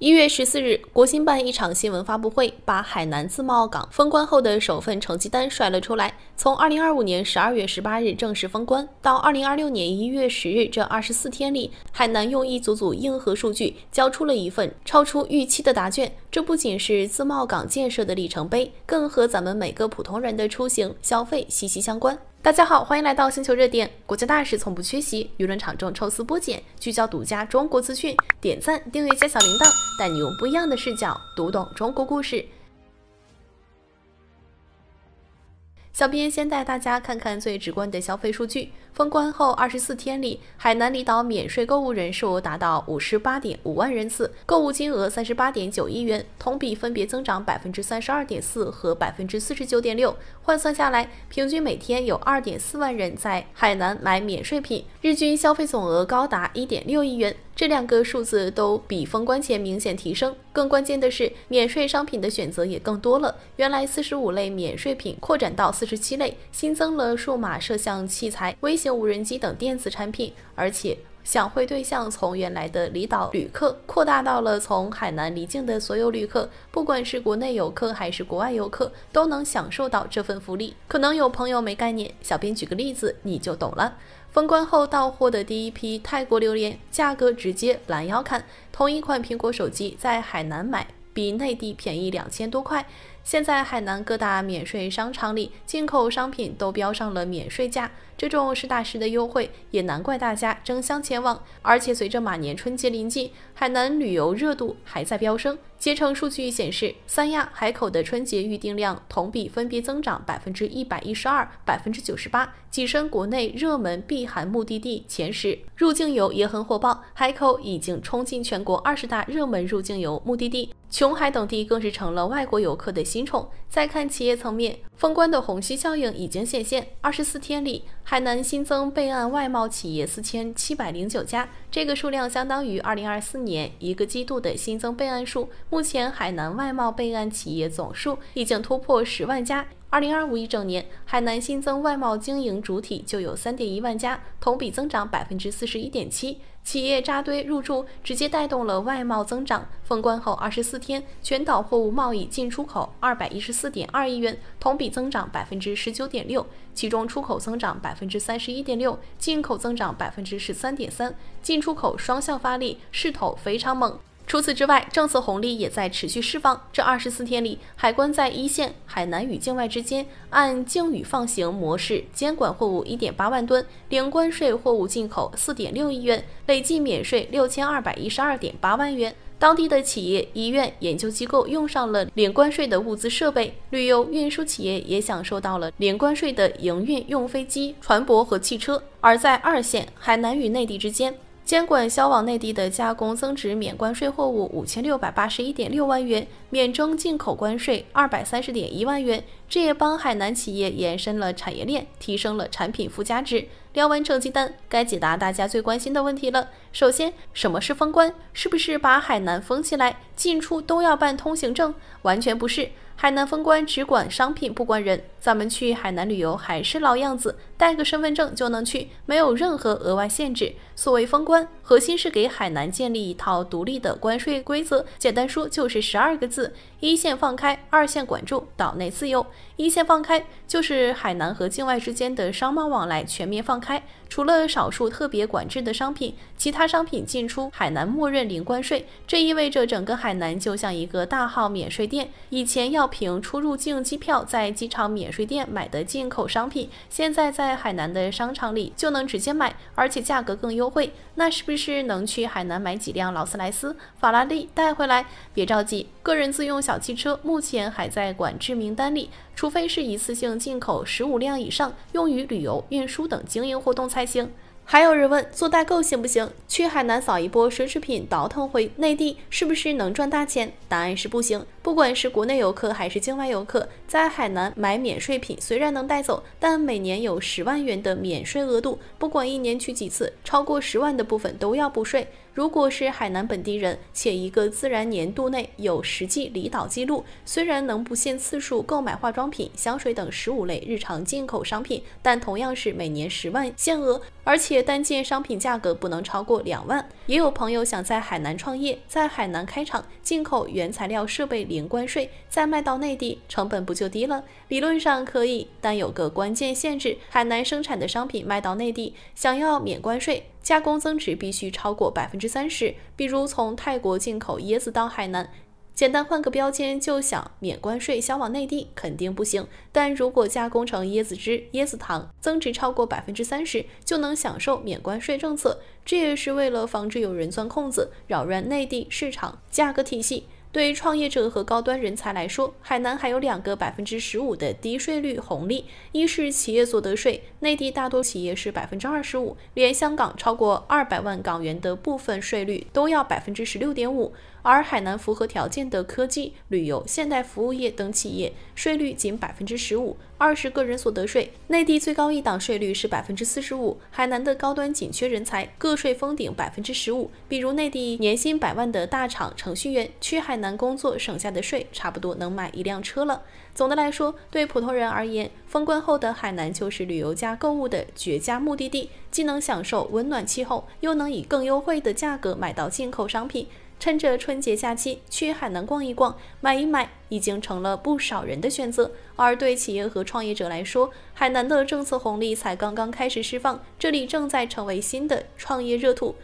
1月14日，国新办一场新闻发布会把海南自贸港封关后的首份成绩单甩了出来。从2025年12月18日正式封关到2026年1月10日这24天里，海南用一组组硬核数据交出了一份超出预期的答卷。这不仅是自贸港建设的里程碑，更和咱们每个普通人的出行消费息息相关。大家好，欢迎来到星球热点。国家大事从不缺席，舆论场中抽丝剥茧，聚焦独家中国资讯。点赞、订阅加小铃铛，带你用不一样的视角读懂中国故事。小编先带大家看看最直观的消费数据。封关后24天里，海南离岛免税购物人数达到58.5万人次，购物金额38.9亿元，同比分别增长32.4%和49.6%。换算下来，平均每天有2.4万人在海南买免税品，日均消费总额高达1.6亿元。这两个数字都比封关前明显提升。更关键的是，免税商品的选择也更多了。原来45类免税品扩展到47类，新增了数码摄像器材、微型无人机等电子产品，而且享惠对象从原来的离岛旅客扩大到了从海南离境的所有旅客，不管是国内游客还是国外游客，都能享受到这份福利。可能有朋友没概念，小编举个例子你就懂了。封关后到货的第一批泰国榴莲价格直接拦腰砍，同一款苹果手机在海南买比内地便宜2000多块。现在海南各大免税商场里，进口商品都标上了免税价，这种实打实的优惠，也难怪大家争相前往。而且随着马年春节临近，海南旅游热度还在飙升。携程数据显示，三亚、海口的春节预订量同比分别增长112%、98%，跻身国内热门避寒目的地前10。入境游也很火爆，海口已经冲进全国20大热门入境游目的地。琼海等地更是成了外国游客的新宠。再看企业层面，封关的虹吸效应已经显现。24天里，海南新增备案外贸企业4709家，这个数量相当于2024年一个季度的新增备案数。目前，海南外贸备案企业总数已经突破10万家。2025一整年，海南新增外贸经营主体就有3.1万家，同比增长41.7%。企业扎堆入驻，直接带动了外贸增长。封关后24天，全岛货物贸易进出口214.2亿元，同比增长19.6%，其中出口增长31.6%，进口增长13.3%，进出口双向发力，势头非常猛。除此之外，政策红利也在持续释放。这24天里，海关在一线海南与境外之间按境与放行模式监管货物1.8万吨，零关税货物进口4.6亿元，累计免税6212.8万元。当地的企业、医院、研究机构用上了零关税的物资设备，旅游运输企业也享受到了零关税的营运用飞机、船舶和汽车。而在二线海南与内地之间，监管销往内地的加工增值免关税货物5681.6万元，免征进口关税230.1万元，这也帮海南企业延伸了产业链，提升了产品附加值。聊完成绩单，该解答大家最关心的问题了。首先，什么是封关？是不是把海南封起来，进出都要办通行证？完全不是。海南封关只管商品不管人，咱们去海南旅游还是老样子，带个身份证就能去，没有任何额外限制。所谓封关，核心是给海南建立一套独立的关税规则，简单说就是12个字：一线放开，二线管住，岛内自由。一线放开就是海南和境外之间的商贸往来全面放开，除了少数特别管制的商品，其他商品进出海南默认零关税。这意味着整个海南就像一个大号免税店，以前要凭出入境机票在机场免税店买的进口商品，现在在海南的商场里就能直接买，而且价格更优惠。那是不是能去海南买几辆劳斯莱斯、法拉利带回来？别着急，个人自用小汽车目前还在管制名单里，除非是一次性进口15辆以上，用于旅游、运输等经营活动才行。还有人问，做代购行不行？去海南扫一波奢侈品，倒腾回内地，是不是能赚大钱？答案是不行。不管是国内游客还是境外游客，在海南买免税品虽然能带走，但每年有10万元的免税额度，不管一年去几次，超过10万的部分都要补税。如果是海南本地人，且一个自然年度内有实际离岛记录，虽然能不限次数购买化妆品、香水等15类日常进口商品，但同样是每年10万限额，而且且单件商品价格不能超过2万。也有朋友想在海南创业，在海南开厂，进口原材料设备零关税，再卖到内地，成本不就低了？理论上可以，但有个关键限制，海南生产的商品卖到内地，想要免关税，加工增值必须超过30%。比如从泰国进口椰子到海南，简单换个标签就想免关税销往内地，肯定不行。但如果加工成椰子汁、椰子糖，增值超过30%，就能享受免关税政策。这也是为了防止有人钻空子，扰乱内地市场价格体系。对创业者和高端人才来说，海南还有2个15%的低税率红利，一是企业所得税，内地大多企业是25%，连香港超过200万港元的部分税率都要16.5%，而海南符合条件的科技、旅游、现代服务业等企业税率仅15%。二是个人所得税，内地最高一档税率是45%，海南的高端紧缺人才，个税封顶15%。比如内地年薪100万的大厂程序员去海南工作，省下的税差不多能买1辆车了。总的来说，对普通人而言，封关后的海南就是旅游加购物的绝佳目的地，既能享受温暖气候，又能以更优惠的价格买到进口商品。趁着春节假期去海南逛一逛、买一买，已经成了不少人的选择。而对企业和创业者来说，海南的政策红利才刚刚开始释放，这里正在成为新的创业热土。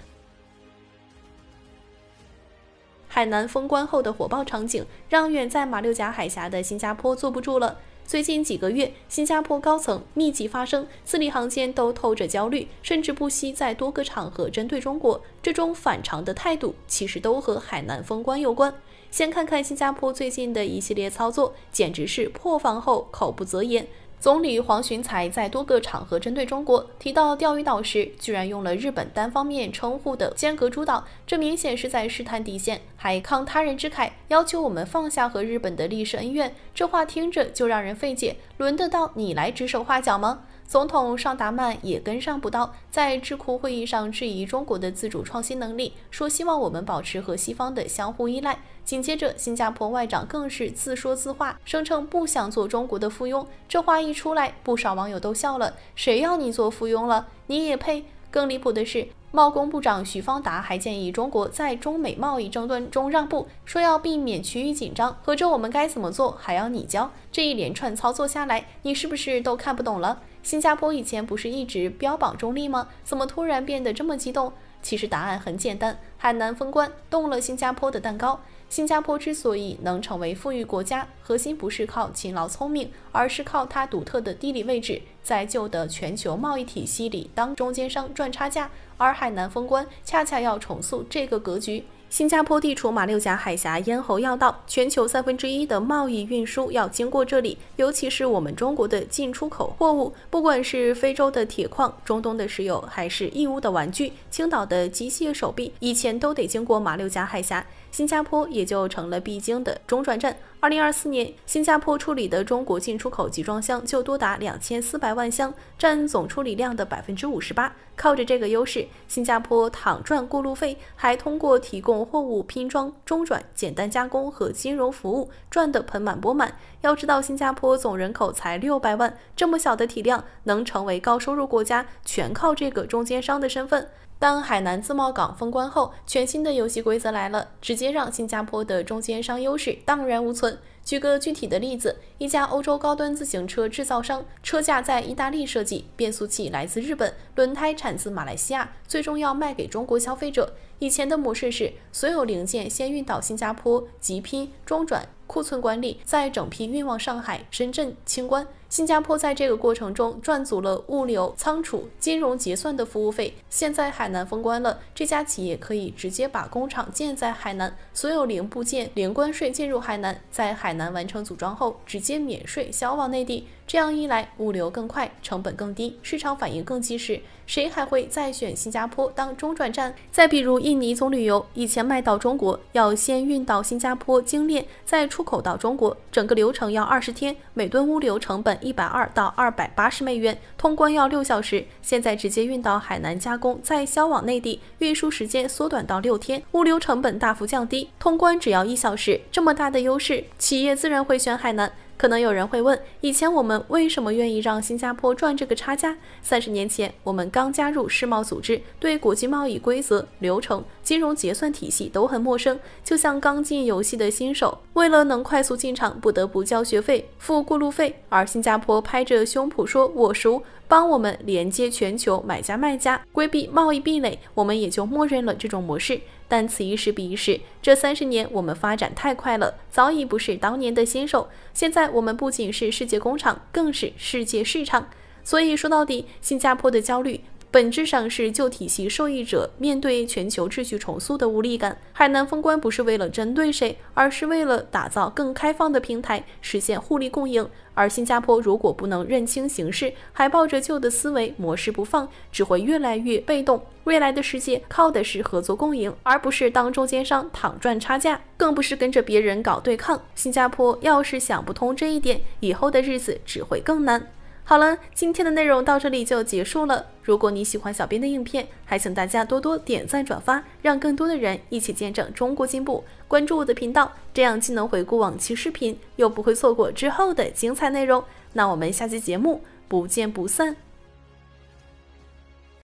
海南封关后的火爆场景，让远在马六甲海峡的新加坡坐不住了。最近几个月，新加坡高层密集发声，字里行间都透着焦虑，甚至不惜在多个场合针对中国。这种反常的态度，其实都和海南封关有关。先看看新加坡最近的一系列操作，简直是破防后口不择言。总理黄循财在多个场合针对中国，提到钓鱼岛时，居然用了日本单方面称呼的尖阁诸岛，这明显是在试探底线，还慷他人之慨，要求我们放下和日本的历史恩怨。这话听着就让人费解，轮得到你来指手画脚吗？总统尚达曼也跟上不到，在智库会议上质疑中国的自主创新能力，说希望我们保持和西方的相互依赖。紧接着，新加坡外长更是自说自话，声称不想做中国的附庸。这话一出来，不少网友都笑了，谁要你做附庸了？你也配？更离谱的是，贸工部长徐方达还建议中国在中美贸易争端中让步，说要避免区域紧张，合着我们该怎么做还要你教。这一连串操作下来，你是不是都看不懂了？新加坡以前不是一直标榜中立吗？怎么突然变得这么激动？其实答案很简单，海南封关动了新加坡的蛋糕。新加坡之所以能成为富裕国家，核心不是靠勤劳聪明，而是靠它独特的地理位置，在旧的全球贸易体系里当中间商赚差价。而海南封关恰恰要重塑这个格局。新加坡地处马六甲海峡咽喉要道，全球1/3的贸易运输要经过这里，尤其是我们中国的进出口货物，不管是非洲的铁矿、中东的石油，还是义乌的玩具、青岛的机械手臂，以前都得经过马六甲海峡，新加坡也就成了必经的中转站。2024年，新加坡处理的中国进出口集装箱就多达2400万箱，占总处理量的58%。靠着这个优势，新加坡躺赚过路费，还通过提供货物拼装、中转、简单加工和金融服务赚得盆满钵满。要知道，新加坡总人口才600万，这么小的体量能成为高收入国家，全靠这个中间商的身份。当海南自贸港封关后，全新的游戏规则来了，直接让新加坡的中间商优势荡然无存。举个具体的例子，一家欧洲高端自行车制造商，车架在意大利设计，变速器来自日本，轮胎产自马来西亚，最终要卖给中国消费者。以前的模式是，所有零件先运到新加坡，集拼、中转、库存管理，再整批运往上海、深圳、清关。新加坡在这个过程中赚足了物流、仓储、金融结算的服务费。现在海南封关了，这家企业可以直接把工厂建在海南，所有零部件零关税进入海南，在海南完成组装后直接免税销往内地。这样一来，物流更快，成本更低，市场反应更及时，谁还会再选新加坡当中转站？再比如印尼总旅游，以前卖到中国要先运到新加坡精炼，再出口到中国，整个流程要20天，每吨物流成本120到280美元，通关要6小时。现在直接运到海南加工，再销往内地，运输时间缩短到6天，物流成本大幅降低，通关只要1小时。这么大的优势，企业自然会选海南。可能有人会问，以前我们为什么愿意让新加坡赚这个差价？30年前，我们刚加入世贸组织，对国际贸易规则、流程、金融结算体系都很陌生，就像刚进游戏的新手，为了能快速进场，不得不交学费、付过路费。而新加坡拍着胸脯说我熟，帮我们连接全球买家卖家，规避贸易壁垒，我们也就默认了这种模式。但此一时彼一时，这30年我们发展太快了，早已不是当年的新手。现在我们不仅是世界工厂，更是世界市场。所以说到底，新加坡的焦虑本质上是旧体系受益者面对全球秩序重塑的无力感。海南封关不是为了针对谁，而是为了打造更开放的平台，实现互利共赢。而新加坡如果不能认清形势，还抱着旧的思维模式不放，只会越来越被动。未来的世界靠的是合作共赢，而不是当中间商躺赚差价，更不是跟着别人搞对抗。新加坡要是想不通这一点，以后的日子只会更难。好了，今天的内容到这里就结束了。如果你喜欢小编的影片，还请大家多多点赞转发，让更多的人一起见证中国进步。关注我的频道，这样既能回顾往期视频，又不会错过之后的精彩内容。那我们下期节目不见不散。